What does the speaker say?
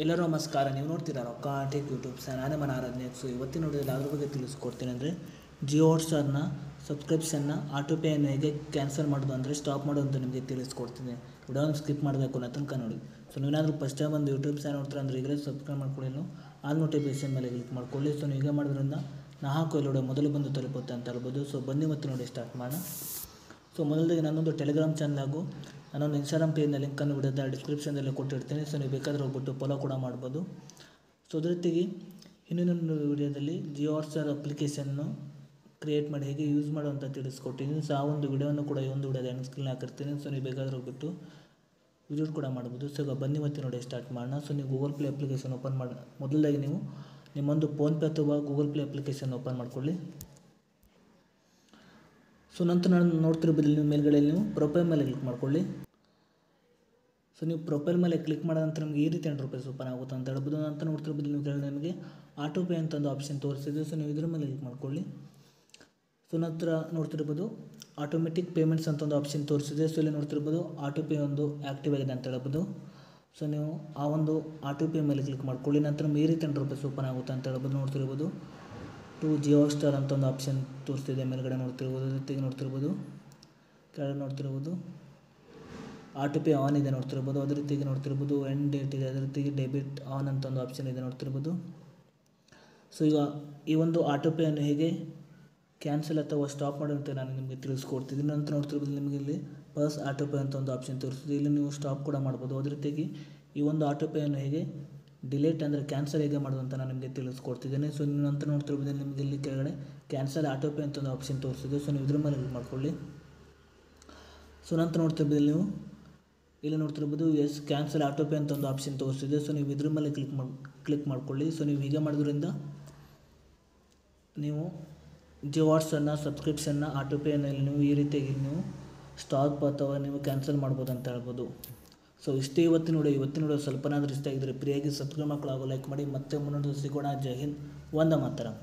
ಎಲ್ಲರೂ ನಮಸ್ಕಾರ. ನೀವು ನೋಡ್ತೀರಾ ರೊಕ್ಕ ಟೆಕ್ ಯೂಟ್ಯೂಬ್ ಚಾನಲ್. ನಾನು ಮನ ಆರಾಧನೆ. ಸೊ ಇವತ್ತಿನ ನೋಡಿದಲ್ಲಿ ಅದ್ರ ಬಗ್ಗೆ ತಿಳಿಸ್ಕೊಡ್ತೀನಿ. ಅಂದರೆ ಜಿಯೋ ಹಾಟ್ಸ್ಟಾರ್ನ ಸಬ್ಸ್ಕ್ರಿಪ್ಷನ್ನ ಆಟೋಪೇಯನ್ನು ಹೇಗೆ ಕ್ಯಾನ್ಸಲ್ ಮಾಡೋದು ಅಂದರೆ ಸ್ಟಾಪ್ ಮಾಡೋದು ಅಂತ ನಿಮಗೆ ತಿಳಿಸ್ಕೊಡ್ತೀನಿ. ವಿಡಿಯೋನ ಸ್ಕಿಪ್ ಮಾಡಬೇಕು ಅನ್ನೋ ತನಕ ನೋಡಿ. ಸೊ ನೀವೇನಾದರೂ ಫಸ್ಟ್ ಟೈಮ್ ಒಂದು ಯೂಟ್ಯೂಬ್ ಚಾನಲ್ ನೋಡ್ತೀರಾ ಅಂದರೆ ಈಗಲೇ ಸಬ್ಸ್ಕ್ರೈಬ್ ಮಾಡ್ಕೊಳ್ಳಿ, ಆಲ್ ನೋಟಿಫಿಕೇಷನ್ ಮೇಲೆ ಕ್ಲಿಕ್ ಮಾಡ್ಕೊಳ್ಳಿ. ಸೊ ನೀವು ಹೀಗೆ ಮಾಡೋದ್ರಿಂದ ನಾ ಹಾಕೋ ವಿಡಿಯೋ ಮೊದಲು ಬಂದು ತಲುಪುತ್ತೆ ಅಂತ ಹೇಳ್ಬೋದು. ಸೊ ಬನ್ನಿ ಮತ್ತು ನೋಡಿ ಸ್ಟಾರ್ಟ್ ಮಾಡೋಣ. ಸೊ ಮೊದಲಿಗೆ ನಾನೊಂದು ಟೆಲಿಗ್ರಾಮ್ ಚಾನಲ್ ಹಾಗೂ ನಾನೊಂದು ಇನ್ಸ್ಟಾಗ್ರಾಮ್ ಪೇಜ್ನ ಲಿಂಕನ್ನು ವಿಡಿಯೋದ ಡಿಸ್ಕ್ರಿಪ್ಷನಲ್ಲಿ ಕೊಟ್ಟಿರ್ತೀನಿ. ಸೊ ನೀವು ಬೇಕಾದರೆ ಹೋಗ್ಬಿಟ್ಟು ಫಾಲೋ ಕೂಡ ಮಾಡ್ಬೋದು. ಸೊ ಅದ್ರ ಜೊತೆಗೆ ಇನ್ನೊಂದು ವಿಡಿಯೋದಲ್ಲಿ ಜಿಯೋ ಹಾಟ್ಸ್ಟಾರ್ ಅಪ್ಲಿಕೇಶನ್ನು ಕ್ರಿಯೇಟ್ ಮಾಡಿ ಹೇಗೆ ಯೂಸ್ ಮಾಡೋ ಅಂತ ತಿಳಿಸ್ಕೊಟ್ಟಿದ್ದೀನಿ. ಸೊ ಆ ಒಂದು ವಿಡಿಯೋವನ್ನು ಕೂಡ ಈ ಒಂದು ವಿಡಿಯೋದ ಎಂಡ್ ಸ್ಕ್ರೀನ್ ಹಾಕಿರ್ತೀನಿ. ಸೊ ನೀವು ಬೇಕಾದರೆ ಹೋಗ್ಬಿಟ್ಟು ವಿಸಿಟ್ ಕೂಡ ಮಾಡ್ಬೋದು. ಸೊ ಈಗ ಬನ್ನಿ ಮತ್ತು ನೋಡಿ ಸ್ಟಾರ್ಟ್ ಮಾಡೋಣ. ಸೊ ನೀವು ಗೂಗಲ್ ಪ್ಲೇ ಅಪ್ಲಿಕೇಶನ್ ಓಪನ್ ಮಾಡಿ ಮೊದಲಾಗಿ ನೀವು ನಿಮ್ಮೊಂದು ಫೋನ್ಪೇ ಅಥವಾ ಗೂಗಲ್ ಪ್ಲೇ ಅಪ್ಲಿಕೇಶನ್ ಓಪನ್ ಮಾಡ್ಕೊಳ್ಳಿ. ಸೊ ನಂತರ ನಾನು ನೋಡ್ತಿರ್ಬೋದು ನೀವು ಮೇಲ್ಗಡೆ ನೀವು ಪ್ರೊಫೈಲ್ ಮೇಲೆ ಕ್ಲಿಕ್ ಮಾಡ್ಕೊಳ್ಳಿ. ಸೊ ನೀವು ಪ್ರೊಫೈಲ್ ಮೇಲೆ ಕ್ಲಿಕ್ ಮಾಡಿದ ನಂತರ ನಿಮಗೆ ಈ ರೀತಿ ಎಂಟರ್ಫೇಸ್ ಓಪನ್ ಆಗುತ್ತೆ ಅಂತ ಹೇಳ್ಬೋದು. ನಂತರ ನೋಡ್ತಿರ್ಬೋದು ನೀವು ಕೆಳಗಡೆ ನಿಮಗೆ ಆಟೋ ಪೇ ಅಂತ ಒಂದು ಆಪ್ಷನ್ ತೋರಿಸಿದೆ. ಸೊ ನೀವು ಇದ್ರ ಮೇಲೆ ಕ್ಲಿಕ್ ಮಾಡ್ಕೊಳ್ಳಿ. ಸೊ ನಂತರ ನೋಡ್ತಿರ್ಬೋದು ಆಟೋಮೆಟಿಕ್ ಪೇಮೆಂಟ್ಸ್ ಅಂತ ಒಂದು ಆಪ್ಷನ್ ತೋರಿಸಿದೆ. ಸೊ ಇಲ್ಲಿ ನೋಡ್ತಿರ್ಬೋದು ಆಟೋ ಪೇ ಒಂದು ಆ್ಯಕ್ಟಿವ್ ಆಗಿದೆ ಅಂತ ಹೇಳ್ಬೋದು. ಸೊ ನೀವು ಆ ಒಂದು ಆಟೋ ಪೇ ಮೇಲೆ ಕ್ಲಿಕ್ ಮಾಡ್ಕೊಳ್ಳಿ. ನಂತರ ಈ ರೀತಿ ಎಂಟರ್ಫೇಸ್ ಓಪನ್ ಆಗುತ್ತೆ ಅಂತ ಹೇಳ್ಬೋದು. ನೋಡ್ತಿರ್ಬೋದು ಟು ಜಿಯೋ ಹಾಟ್ಸ್ಟಾರ್ ಅಂತ ಒಂದು ಆಪ್ಷನ್ ತೋರಿಸ್ತಿದೆ ಮೇಲ್ಗಡೆ ನೋಡ್ತಿರ್ಬೋದು. ಜೊತೆಗೆ ನೋಡ್ತಿರ್ಬೋದು ಕೆಳಗಡೆ ನೋಡ್ತಿರ್ಬೋದು ಆಟೋ ಪೇ ಆನ್ ಇದೆ ನೋಡ್ತಿರ್ಬೋದು. ಅದೇ ರೀತಿಗೆ ನೋಡ್ತಿರ್ಬೋದು ಎಂಡ್ ಡೇಟ್ ಇದೆ. ಅದೇ ರೀತಿಗೆ ಡೆಬಿಟ್ ಆನ್ ಅಂತ ಒಂದು ಆಪ್ಷನ್ ಇದೆ ನೋಡ್ತಿರ್ಬೋದು. ಸೊ ಈಗ ಈ ಒಂದು ಆಟೋ ಪೇಯನ್ನು ಹೇಗೆ ಕ್ಯಾನ್ಸಲ್ ಅಥವಾ ಸ್ಟಾಪ್ ಮಾಡೋಂತ ನಾನು ನಿಮಗೆ ತಿಳಿಸ್ಕೊಡ್ತಿದ್ದೀನಿ. ನಂತರ ನೋಡ್ತಿರ್ಬೋದು ನಿಮಗೆ ಇಲ್ಲಿ ಪರ್ಸ್ ಆಟೋ ಪೇ ಅಂತ ಒಂದು ಆಪ್ಷನ್ ತೋರಿಸ್ತಿದೆ. ಇಲ್ಲಿ ನೀವು ಸ್ಟಾಪ್ ಕೂಡ ಮಾಡ್ಬೋದು. ಅದೇ ರೀತಿಯಾಗಿ ಈ ಒಂದು ಆಟೋ ಪೇಯನ್ನು ಹೇಗೆ ಡಿಲೀಟ್ ಅಂದರೆ ಕ್ಯಾನ್ಸಲ್ ಹೇಗೆ ಮಾಡೋದು ಅಂತ ನಾನು ನಿಮಗೆ ತಿಳಿಸ್ಕೊಡ್ತಿದ್ದೇನೆ. ಸೊ ನೀವು ನಂತರ ನೋಡ್ತಿರ್ಬೋದು ನಿಮಗೆ ಇಲ್ಲಿ ಕೆಳಗಡೆ ಕ್ಯಾನ್ಸಲ್ ಆಟೋ ಪೇ ಅಂತ ಒಂದು ಆಪ್ಷನ್ ತೋರಿಸಿದೆ. ಸೊ ನೀವು ಇದ್ರ ಮೇಲೆ ಕ್ಲಿಕ್ ಮಾಡ್ಕೊಳ್ಳಿ. ಸೊ ನಂತರ ನೋಡ್ತಿರ್ಬೋದು ನೀವು ಇಲ್ಲಿ ನೋಡ್ತಿರ್ಬೋದು ಕ್ಯಾನ್ಸಲ್ ಆಟೋ ಪೇ ಅಂತ ಒಂದು ಆಪ್ಷನ್ ತೋರಿಸಿದೆ. ಸೊ ನೀವು ಇದ್ರ ಮೇಲೆ ಕ್ಲಿಕ್ ಮಾಡ್ಕೊಳ್ಳಿ. ಸೊ ನೀವು ಹೀಗೆ ಮಾಡೋದ್ರಿಂದ ನೀವು ಜಿಯೋ ಹಾಟ್ಸ್ಟಾರ್ನ ಸಬ್ಸ್ಕ್ರಿಪ್ಷನ್ನ ಆಟೋ ಪೇನಲ್ಲಿ ನೀವು ಈ ರೀತಿಯಾಗಿ ನೀವು ಸ್ಟಾಪ್ ಅಥವಾ ನೀವು ಕ್ಯಾನ್ಸಲ್ ಮಾಡ್ಬೋದು ಅಂತ ಹೇಳ್ಬೋದು. ಸೊ ಇಷ್ಟೇ ಇವತ್ತಿನ ವಿಡಿಯೋ ಸ್ವಲ್ಪನಾದರೂ ಇಷ್ಟ ಆಗಿದ್ದರೆ ಫ್ರೀಯಾಗಿ ಸಬ್ಸ್ಕ್ರೈಬ್ ಮಾಡ್ಕೊಳ್ಳೋ ಲೈಕ್ ಮಾಡಿ. ಮತ್ತೆ ಮುಂದೊಂದು ಸಿಗೋಣ. ಜೈ ಹಿಂದ್, ವಂದೇ ಮಾತರಂ.